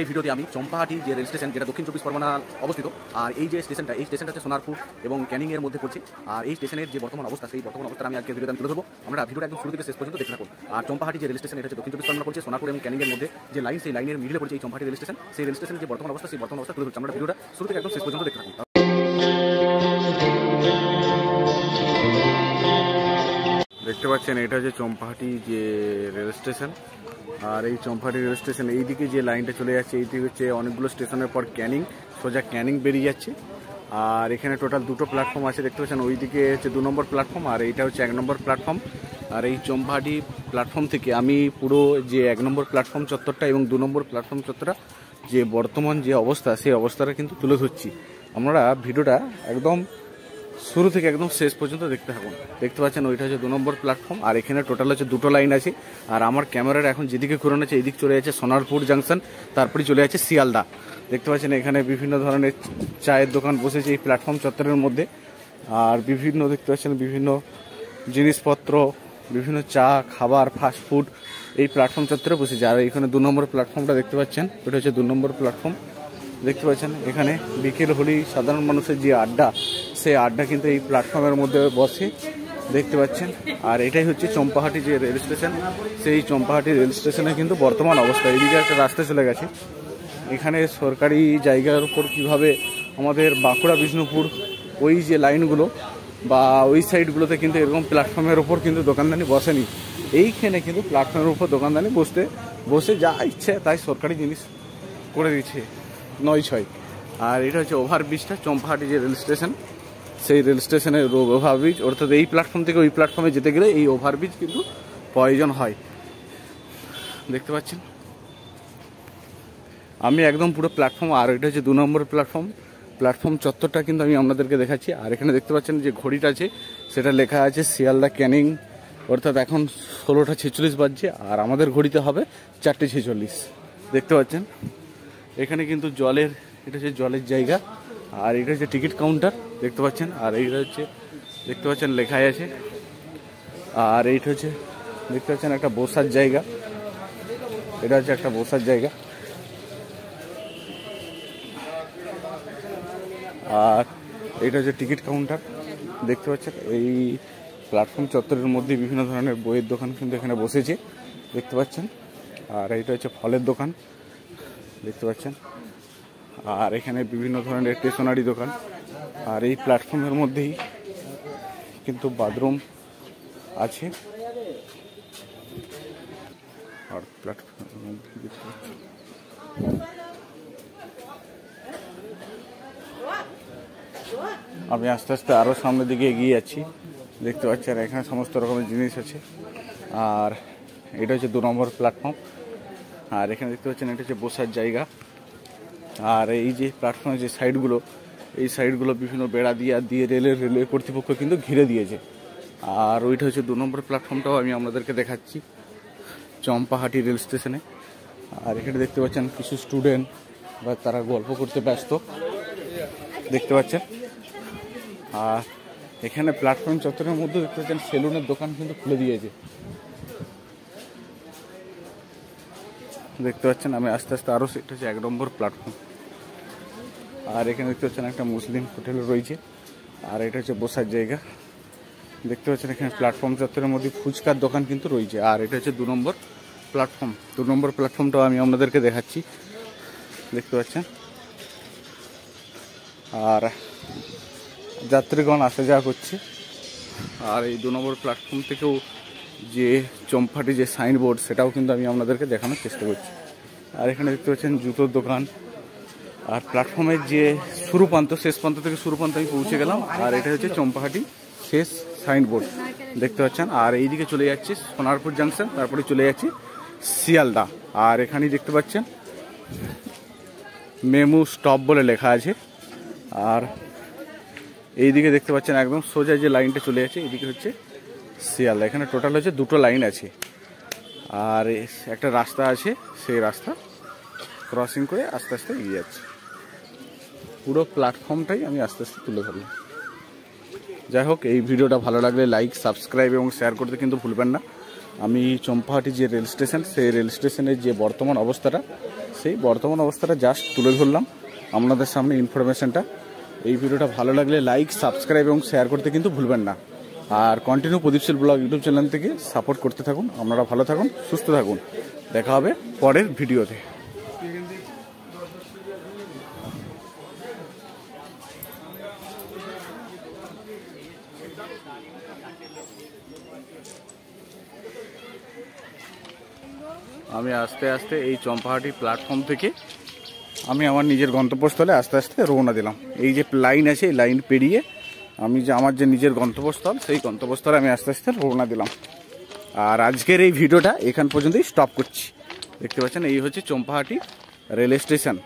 ভিডিওতে আমি চম্পাহাটি যে রেল স্টেশন, যেটা দক্ষিণ চব্বিশ পরগনা অবস্থিত, আর এই যে স্টেশনটা, এই স্টেশনটা হচ্ছে সোনারপুর এবং ক্যানিং এর মধ্যে পড়ছে। আর এই স্টেশনের যে বর্তমান অবস্থা, সেই বর্তমান অবস্থা আমি আজকে ভিডিওতে তুলে ধরবো। আমরা ভিডিওটা একদম শুরু থেকে শেষ পর্যন্ত দেখতে থাকুন। আর চম্পাহাটি যে রেল স্টেশন, এটা হচ্ছে দক্ষিণ চব্বিশ পরগনা পড়ছে, সোনারপুর এবং ক্যানিং এর মধ্যে যে লাইন, সেই লাইনের মিডিলে পড়ছে এই চম্পাহাটি রেল স্টেশন। সেই রেল স্টেশনের যে বর্তমান অবস্থা, সেই বর্তমান অবস্থা তুলে ধরছি। আমরা ভিডিওটা শুরু থেকে একদম শেষ পর্যন্ত দেখতে থাকুন। দেখতে পাচ্ছেন এটা হচ্ছে চম্পাহাটি যে রেল স্টেশন। আর এই চম্পাহাটি রেল স্টেশন এইদিকে যে লাইনটা চলে যাচ্ছে, এইদিকে হচ্ছে অনেকগুলো স্টেশনের পর ক্যানিং, সোজা ক্যানিং বেরিয়ে যাচ্ছে। আর এখানে টোটাল দুটো প্ল্যাটফর্ম আছে দেখতে পাচ্ছেন। ওইদিকে হচ্ছে 2 নম্বর প্ল্যাটফর্ম, আর এইটা হচ্ছে 1 নম্বর প্ল্যাটফর্ম। আর এই চম্পাহাটি প্ল্যাটফর্ম থেকে আমি পুরো যে 1 নম্বর প্ল্যাটফর্ম চত্বরটা এবং 2 নম্বর প্ল্যাটফর্ম চত্বরটা যে বর্তমান যে অবস্থা, সেই অবস্থাটা কিন্তু তুলে ধরছি। আমরা ভিডিওটা একদম শুরু থেকে একদম শেষ পর্যন্ত দেখতে থাকুন। দেখতে পাচ্ছেন ওইটা হচ্ছে 2 নম্বর প্ল্যাটফর্ম, আর এখানে টোটাল হচ্ছে দুটো লাইন আছে। আর আমার ক্যামেরার এখন যেদিকে ঘুরানো আছে, এদিক চলে যাচ্ছে সোনারপুর জাংশন, তারপরে চলে যাচ্ছে শিয়ালদা। দেখতে পাচ্ছেন এখানে বিভিন্ন ধরনের চায়ের দোকান বসেছে এই প্ল্যাটফর্ম চত্বরের মধ্যে। আর বিভিন্ন দেখতে পাচ্ছেন বিভিন্ন জিনিসপত্র, বিভিন্ন চা, খাবার, ফাস্টফুড এই প্ল্যাটফর্ম চত্বরে বসেছে। আর এখানে 2 নম্বর প্ল্যাটফর্মটা দেখতে পাচ্ছেন, ওটা হচ্ছে 2 নম্বর প্ল্যাটফর্ম। দেখতে পাচ্ছেন এখানে বিকেল হলেই সাধারণ মানুষের যে আড্ডা, সেই আড্ডা কিন্তু এই প্ল্যাটফর্মের মধ্যে বসে, দেখতে পাচ্ছেন। আর এটাই হচ্ছে চম্পাহাটি যে রেল স্টেশন, সেই চম্পাহাটি রেল স্টেশনে কিন্তু বর্তমান অবস্থা। এইদিকে একটা রাস্তা চলে গেছে। এখানে সরকারি জায়গার উপর কিভাবে আমাদের বাঁকুড়া, বিষ্ণুপুর ওই যে লাইনগুলো বা ওই সাইডগুলোতে কিন্তু এরকম প্ল্যাটফর্মের ওপর কিন্তু দোকানদানি বসেনি। এইখানে কিন্তু প্ল্যাটফর্মের উপর দোকানদানি বসে যা ইচ্ছে তাই সরকারি জিনিস করে দিচ্ছে 9/6। আর এটা হচ্ছে ওভারব্রিজটা, চম্পাহাটি যে রেল স্টেশন, সেই রেল স্টেশনের ওভারব্রিজ। অর্থাৎ এই প্ল্যাটফর্ম থেকে ওই প্ল্যাটফর্মে যেতে গেলে এই ওভারব্রিজ কিন্তু প্রয়োজন হয়। দেখতে পাচ্ছেন আমি একদম পুরো প্ল্যাটফর্ম, আর এটা হচ্ছে 2 নম্বর প্ল্যাটফর্ম চত্বরটা কিন্তু আমি আপনাদেরকে দেখাচ্ছি। আর এখানে দেখতে পাচ্ছেন যে ঘড়িটা আছে, সেটা লেখা আছে শিয়ালদা ক্যানিং, অর্থাৎ এখন 16টা 46 বাজছে। আর আমাদের ঘড়িতে হবে 4টে 46। দেখতে পাচ্ছেন এখানে কিন্তু এটা হচ্ছে জলের জায়গা। আর এটা হচ্ছে টিকিট কাউন্টার, দেখতে পাচ্ছেন। আর এইটা হচ্ছে দেখতে পাচ্ছেন লেখাই আছে। আর এইটা হচ্ছে দেখতে পাচ্ছেন একটা বসার জায়গা, এটা হচ্ছে একটা বসার জায়গা। আর এইটা হচ্ছে টিকিট কাউন্টার, দেখতে পাচ্ছেন। এই প্ল্যাটফর্ম চত্বরের মধ্যে বিভিন্ন ধরনের বইয়ের দোকান কিন্তু এখানে বসেছে, দেখতে পাচ্ছেন। আর এইটা হচ্ছে ফলের দোকান, দেখতে পাচ্ছেন। আর এখানে বিভিন্ন ধরনের স্টেশনারি দোকান। আর এই প্ল্যাটফর্মের মধ্যেই কিন্তু বাথরুম আছে। আর প্ল্যাটফর্মের মধ্যে দেখতে পাচ্ছেন আমি আস্তে আস্তে আরও সামনের দিকে এগিয়ে যাচ্ছি, দেখতে পাচ্ছি। আর এখানে সমস্ত রকমের জিনিস আছে। আর এটা হচ্ছে 2 নম্বর প্ল্যাটফর্ম। আর এখানে দেখতে পাচ্ছেন এটা হচ্ছে বসার জায়গা। আর এই যে প্ল্যাটফর্মের যে সাইডগুলো, এই সাইডগুলো বিভিন্ন বেড়া দিয়ে রেলওয়ে কর্তৃপক্ষ কিন্তু ঘিরে দিয়েছে। আর ওইটা হচ্ছে 2 নম্বর প্ল্যাটফর্মটাও আমি আপনাদেরকে দেখাচ্ছি চম্পাহাটি রেল স্টেশনে। আর এখানে দেখতে পাচ্ছেন কিছু স্টুডেন্ট বা তারা গল্প করতে ব্যস্ত, দেখতে পাচ্ছেন। আর এখানে প্ল্যাটফর্ম চত্বরের মধ্যে দেখতে পাচ্ছেন সেলুনের দোকান কিন্তু খুলে দিয়েছে, দেখতে পাচ্ছেন। আমি আস্তে আস্তে আরও, এটা হচ্ছে 1 নম্বর প্ল্যাটফর্ম। আর এখানে দেখতে পাচ্ছেন একটা মুসলিম হোটেল রয়েছে। আর এটা হচ্ছে বসার জায়গা, দেখতে পাচ্ছেন। এখানে প্ল্যাটফর্ম চত্বরের মধ্যে ফুচকার দোকান কিন্তু রয়েছে। আর এটা হচ্ছে 2 নম্বর প্ল্যাটফর্ম। 2 নম্বর প্ল্যাটফর্মটাও আমি আপনাদেরকে দেখাচ্ছি, দেখতে পাচ্ছেন। আর যাত্রীগণ আসা যাওয়া করছে। আর এই 2 নম্বর প্ল্যাটফর্ম থেকেও যে চম্পাহাটি যে সাইনবোর্ড, সেটাও কিন্তু আমি আপনাদেরকে দেখানোর চেষ্টা করছি। আর এখানে দেখতে পাচ্ছেন জুতোর দোকান। আর প্ল্যাটফর্মের যে শুরু প্রান্ত, শেষ প্রান্ত থেকে শুরু প্রান্ত আমি পৌঁছে গেলাম। আর এটা হচ্ছে চম্পাহাটি শেষ সাইনবোর্ড, দেখতে পাচ্ছেন। আর এইদিকে চলে যাচ্ছে সোনারপুর জাংশন, তারপরে চলে যাচ্ছে শিয়ালদা। আর এখানেই দেখতে পাচ্ছেন মেমু স্টপ বলে লেখা আছে। আর এইদিকে দেখতে পাচ্ছেন একদম সোজা যে লাইনটা চলে যাচ্ছে, এইদিকে হচ্ছে শিয়ালদা। এখানে টোটাল হচ্ছে 2টো লাইন আছে। আর একটা রাস্তা আছে, সেই রাস্তা ক্রসিং করে আস্তে আস্তে এগিয়ে যাচ্ছে। পুরো প্ল্যাটফর্মটাই আমি আস্তে আস্তে তুলে ধরলাম। যাই হোক, এই ভিডিওটা ভালো লাগলে লাইক, সাবস্ক্রাইব এবং শেয়ার করতে কিন্তু ভুলবেন না। আমি চম্পাহাটি যে রেল স্টেশন, সেই রেল স্টেশনের যে বর্তমান অবস্থাটা, সেই সেই বর্তমান অবস্থাটা জাস্ট তুলে ধরলাম আপনাদের সামনে ইনফরমেশনটা। এই ভিডিওটা ভালো লাগলে লাইক, সাবস্ক্রাইব এবং শেয়ার করতে কিন্তু ভুলবেন না। আর continue Pradip Sheel blog YouTube channel থেকে সাপোর্ট করতে থাকুন। আপনারা ভালো থাকুন, সুস্থ থাকুন। দেখা হবে পরের ভিডিওতে। আমি আস্তে আস্তে এই চম্পাহাটি প্ল্যাটফর্ম থেকে আমি আমার নিজের গন্তব্যস্থলে আস্তে আস্তে রওনা দিলাম। এই যে লাইন আছে, এই লাইন পেরিয়ে আমি যে আমার যে নিজের গন্তব্যস্থল, সেই গন্তব্যস্থলে আমি আস্তে আস্তে রওনা দিলাম। আর আজকের এই ভিডিওটা এখান পর্যন্তই স্টপ করছি। দেখতে পাচ্ছেন এই হচ্ছে চম্পাহাটি রেল স্টেশন।